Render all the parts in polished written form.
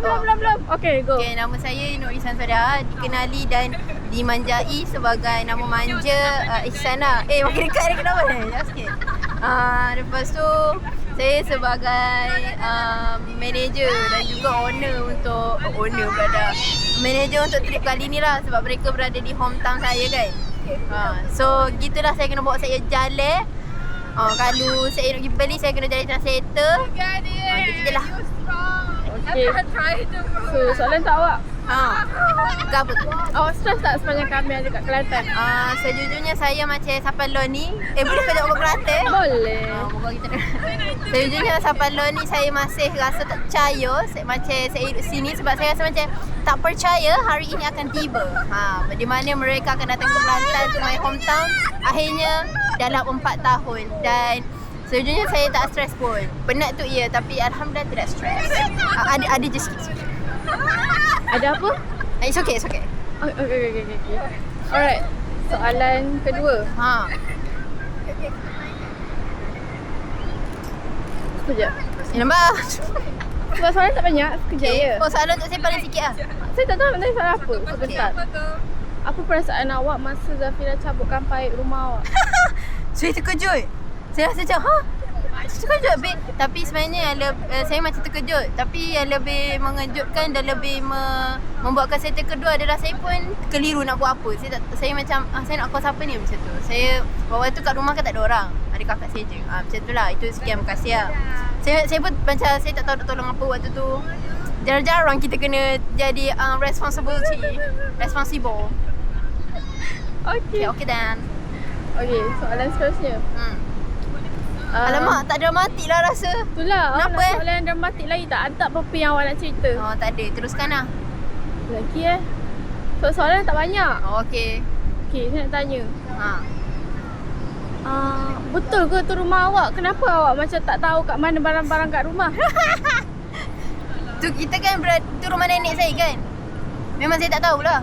Belum. Okay, go. Okay, nama saya Nur Ihsan Sada, dikenali dan dimanjai sebagai nama manja Ihsana. Makin dekat ni kenapa ni? Jangan sikit. Lepas tu saya sebagai manager dan juga manager untuk trip kali ni lah, sebab mereka berada di hometown saya kan. So gitulah, saya kena bawa saya jalan. Kalau saya nak pergi beli, saya kena jadi translator. Gitu je lah. Okay. So, soalan tak awak? Apa tu? Awak stress tak sepanjang kami ada kat Kelantan? Sejujurnya saya macam Sapalon ni. Boleh kau jawab Kelantan? Boleh. Moga kita sejujurnya Sapalon ni saya masih rasa tak percaya macam saya hidup sini, sebab saya rasa macam tak percaya hari ini akan tiba. Di mana mereka akan datang ke Kelantan, to my hometown. Akhirnya dalam 4 tahun, dan sejujurnya saya tak stres pun. Penat tu ya, tapi alhamdulillah tidak stres. Ada je sikit. Ada apa? It's okay. Okay. Alright. Soalan kedua. Sekejap. Nampak? Sebab soalan tak banyak, sekejap je. Soalan untuk saya paling sikit lah. Saya tak tahu nak tanya soalan apa. Sebentar. Apa perasaan awak masa Zafira cabutkan paip rumah awak? Saya terkejut. Saya rasa macam, terkejut babe. Tapi sebenarnya saya macam terkejut. Tapi yang lebih mengejutkan dan lebih membuatkan saya terkejut adalah saya pun keliru nak buat apa. Saya macam, saya nak call siapa ni macam tu. Saya, waktu tu kat rumah kan tak ada orang. Ada kakak saya je. Macam tu lah. Itu sekian, makasih lah. Saya pun macam, saya tak tahu nak tolong apa waktu tu. Jarang-jarang kita kena jadi responsible. Okay. Okay dan. Okay, soalan seterusnya. Alamak, tak dramatik lah rasa. Itulah, awak Kenapa nak soalan yang dramatik lagi tak? Ada apa yang awak nak cerita? Tak ada, teruskan lah. Lagi soalan tak banyak. Okay. Okay, saya nak tanya. Betul ke tu rumah awak? Kenapa awak macam tak tahu kat mana barang-barang kat rumah? Tu kita kan tu rumah nenek saya kan. Memang saya tak tahulah.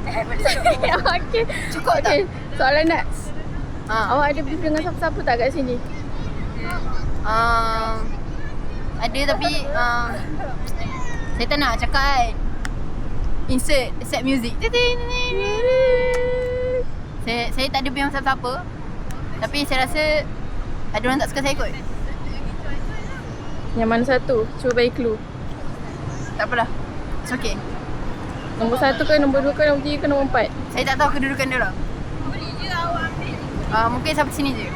Okay. Cukup tak? Soalan next. Awak ada beef dengan siapa-siapa tak kat sini? Ada tapi saya tak nak cakap kan. Insert set music. Saya tak ada beef dengan siapa-siapa. Tapi saya rasa ada orang tak suka saya kot. Yang mana satu? Cuba bagi clue. Tak apalah. It's okay. Nombor 1 ke, nombor 2 ke, nombor 3 ke, nombor 4? Saya tak tahu kedudukan dia orang. Boleh je awak ambil. Mungkin sampai sini je.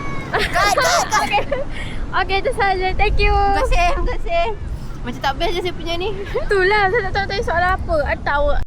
Okay, itu sahaja. Thank you. Terima kasih. Macam tak best je saya punya ni. Itulah, saya tak tahu tanya soalan apa. Ada tak awak